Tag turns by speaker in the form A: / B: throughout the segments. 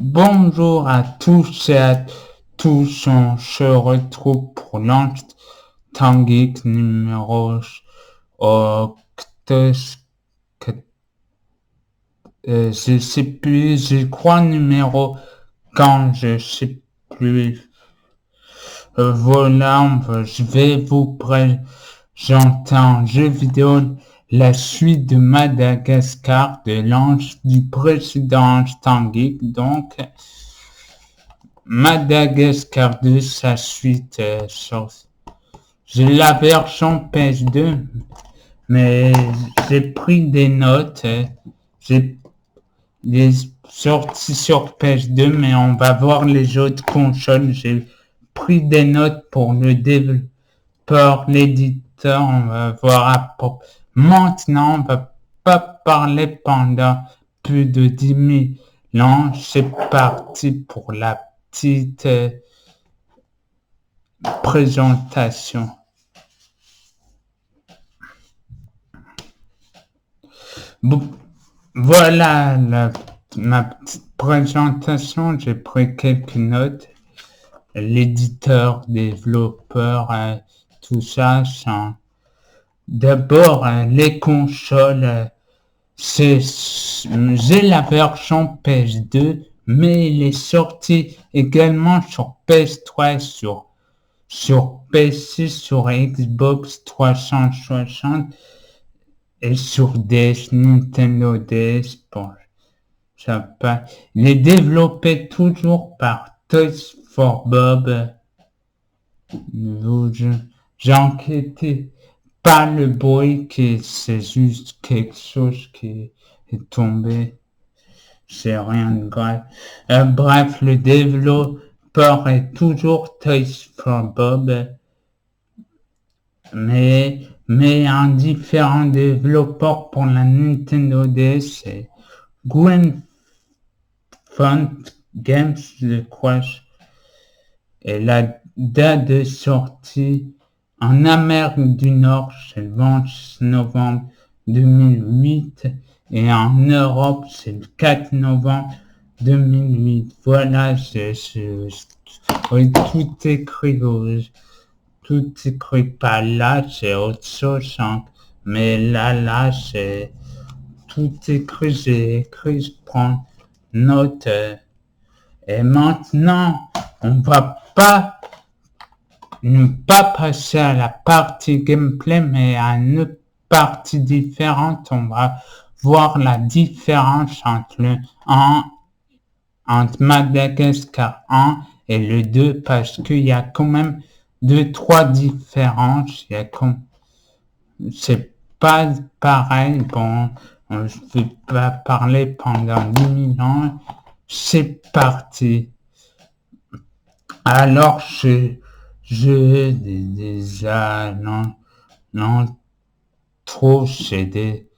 A: Bonjour à tous et à tous, on se retrouve pour l'Instant Geek numéro octos, je sais plus, je crois numéro quand je sais plus. Voilà, je vais vous présenter en jeu vidéo la suite de Madagascar de du précédent Instant Geek, donc Madagascar 2, sa suite j'ai la version PS2, mais j'ai pris des notes, j'ai les sorties sur PS2, mais on va voir les autres consoles. J'ai pris des notes pour le développeur, l'éditeur, on va voir maintenant, on va pas parler pendant plus de 10 000 ans. C'est parti pour la petite présentation. Bon, voilà ma petite présentation. J'ai pris quelques notes. L'éditeur, développeur, tout ça. D'abord, les consoles. J'ai la version PS2, mais il est sorti également sur PS3, sur PC, sur Xbox 360 et sur DS, Nintendo DS. Bon, ça pas. Il est développé toujours par Toys for Bob. J'enquêtais pas le bruit, que c'est juste quelque chose qui est tombé. C'est rien de grave. Bref, le développeur est toujours Toys for Bob, mais un différent développeur pour la Nintendo DS, c'est Gwen Font Games, je crois. Et la date de sortie en Amérique du Nord, c'est le 20 novembre 2008 et en Europe, c'est le 4 novembre 2008. Voilà, oui, tout écrit pas là, c'est autre chose, hein. Mais là, c'est tout écrit, j'ai écrit, je prends note. Et maintenant, on va ne pas passer à la partie gameplay, mais à une partie différente. On va voir la différence entre Madagascar 1 et le 2, parce qu'il y a quand même 2-3 différences. C'est pas pareil. Bon, je ne vais pas parler pendant 10 000 ans. C'est parti. Alors, je déjà, non, trop, c'est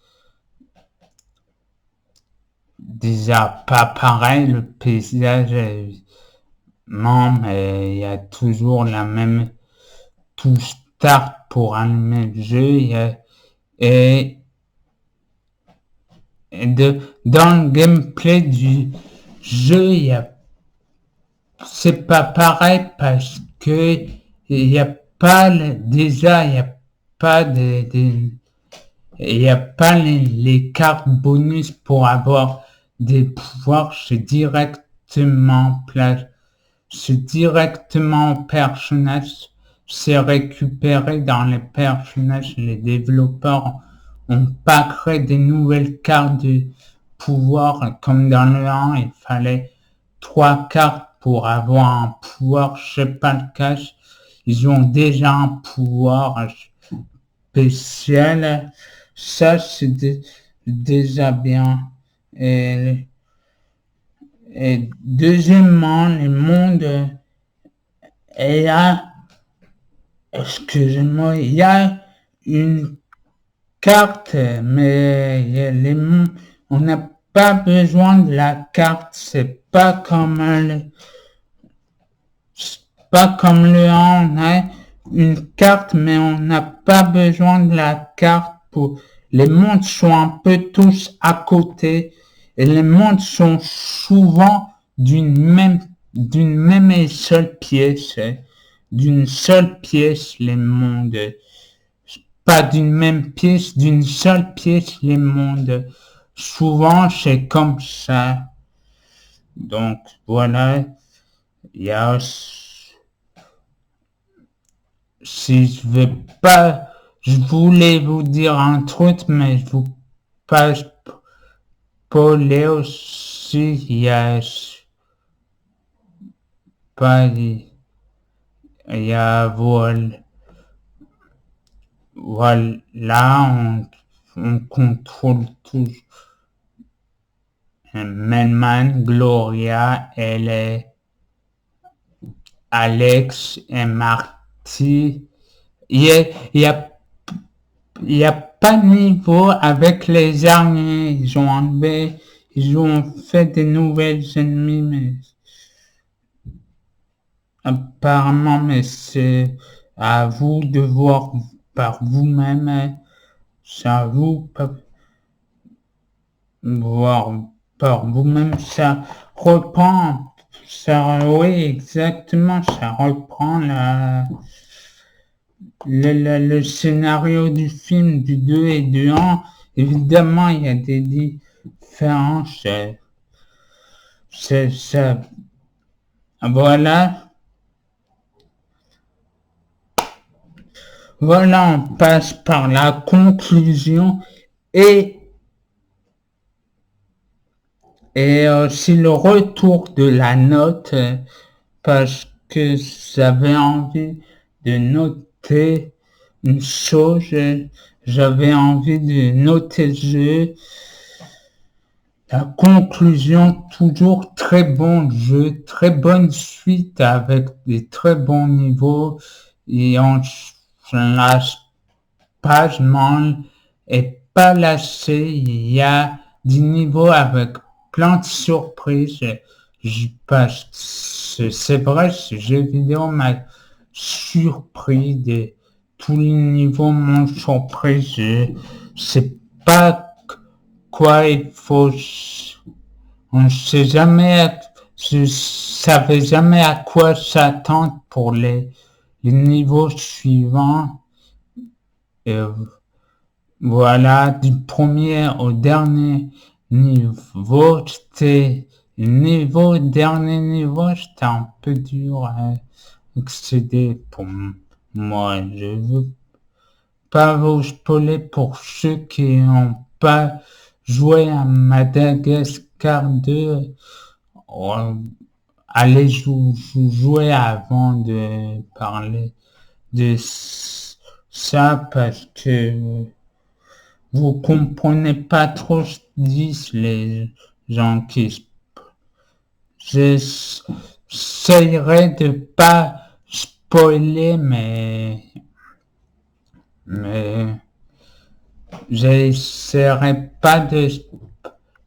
A: déjà pas pareil, le paysage, non, mais il y a toujours la même touche start pour allumer le jeu, dans le gameplay du jeu, c'est pas pareil parce que il y a pas déjà il y a pas il y a pas les cartes bonus pour avoir des pouvoirs. C'est directement au personnage. C'est récupéré dans les personnages. Les développeurs ont pas créé des nouvelles cartes de pouvoir comme dans le 1. Il fallait 3 cartes pour avoir un pouvoir, je sais pas le cache. Ils ont déjà un pouvoir spécial. Ça, c'est déjà bien. Et deuxièmement, les mondes, il y a, excusez-moi, il y a une carte, mais on n'a pas besoin de la carte. C'est pas comme le 1, on a une carte, mais on n'a pas besoin de la carte les mondes sont un peu tous à côté et les mondes sont souvent d'une même et seule pièce, d'une seule pièce les mondes, pas d'une même pièce, d'une seule pièce les mondes. Souvent c'est comme ça. Donc voilà, il y a, si je veux pas, je voulais vous dire un truc, mais je vous passe pour les aussi, il y a pas, il y a voilà, on contrôle tout. Melman, Gloria, elle est Alex et Marty. Il y a pas de niveau avec les araignées. Ils ont fait des nouvelles ennemis, mais apparemment, mais c'est à vous de voir par vous-même. C'est à vous de voir par vous-même. Ça reprend, oui, exactement, ça reprend le scénario du film du 2 et du 1. Évidemment, il y a des différences. C'est ça. Voilà. Voilà, on passe par la conclusion et aussi le retour de la note parce que j'avais envie de noter une chose, j'avais envie de noter le jeu. La conclusion, toujours très bon jeu, très bonne suite avec des très bons niveaux et on ne lâche pas, je m'en est pas lâché. Il y a des niveaux avec plein de surprises. Parce que c'est vrai, ce jeu vidéo m'a surpris de tous les niveaux m'ont surpris. Je sais pas quoi il faut. On sait jamais, je savais jamais à quoi s'attendre pour les niveaux suivants. Et voilà, du premier au dernier niveau, dernier niveau, c'était un peu dur à accéder pour moi. Je veux pas vous spoiler pour ceux qui n'ont pas joué à Madagascar 2. Allez jouer avant de parler de ça parce que vous comprenez pas trop ce qu'ils disent les gens qui j'essayerai de pas spoiler mais j'essaierai pas de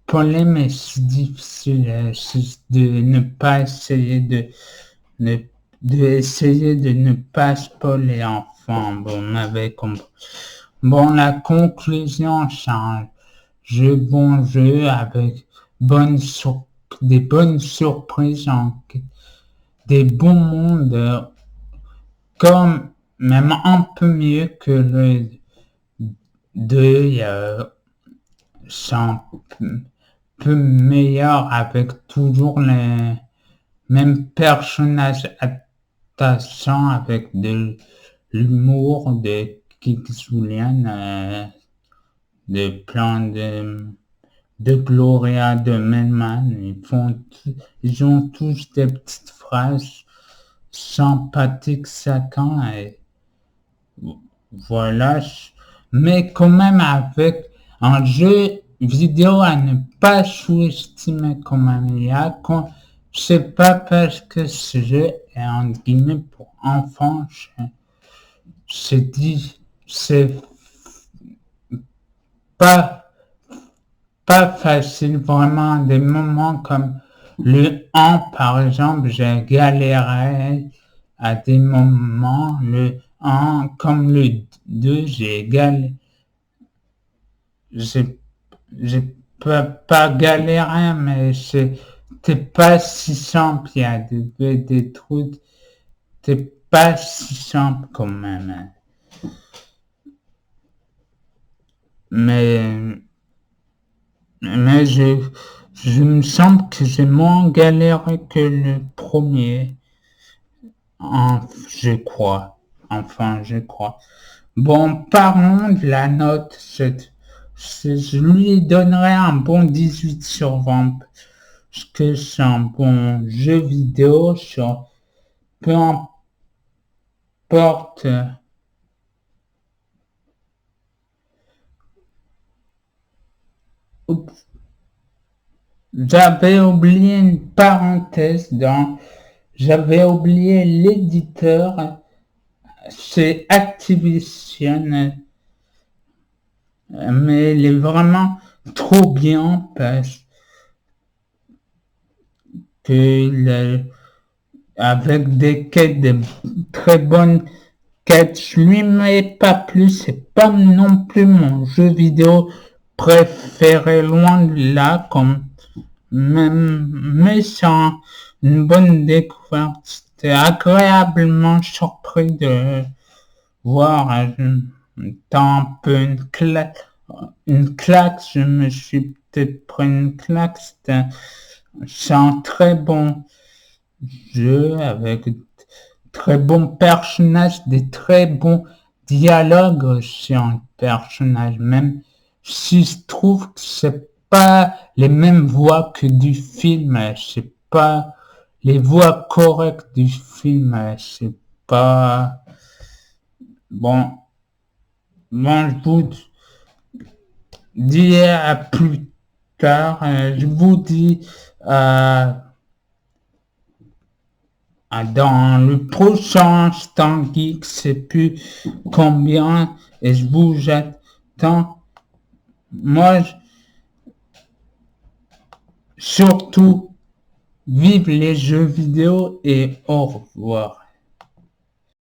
A: spoiler mais c'est difficile de ne pas essayer essayer de ne pas spoiler enfin bon on avait compris. Bon, la conclusion change. Bon jeu avec des bonnes surprises, des bons mondes, comme même un peu mieux que le 2, c'est un peu meilleur avec toujours les mêmes personnages attachants avec de l'humour de Kixulian. De plein de Gloria, de Melman, ils ont tous des petites phrases sympathiques chacun et voilà. Mais quand même avec un jeu vidéo à ne pas sous-estimer quand même. C'est pas parce que ce jeu est en guillemets pour enfants, c'est pas pas facile, vraiment des moments comme le 1 par exemple, j'ai galéré à des moments, le 1 comme le 2, j'ai pas galéré, mais c'est t'es pas si simple, il y a des trucs, t'es pas si simple quand même. Mais, mais je me semble que j'ai moins galéré que le premier. Je crois. Enfin, je crois. Bon, parlons de la note. Je lui donnerais un bon 18 sur 20. Parce que c'est un bon jeu vidéo sur peu importe. Oups. J'avais oublié une parenthèse j'avais oublié l'éditeur. C'est Activision. Mais il est vraiment trop bien parce que avec des quêtes, de très bonnes quêtes, je lui mets pas plus, c'est pas non plus mon jeu vidéo préféré loin de là, comme même, mais c'est une bonne découverte. J'étais agréablement surpris de voir un peu une claque, je me suis peut-être pris une claque, c'est un très bon jeu avec très bons personnages, des très bons dialogues chez un personnage, même si je trouve que c'est pas les mêmes voix que du film, c'est pas les voix correctes du film, c'est pas bon. Bon, je vous dis à plus tard. Je vous dis dans le prochain Stand Geek, c'est plus combien et je vous attends. Moi, surtout, vive les jeux vidéo et au revoir.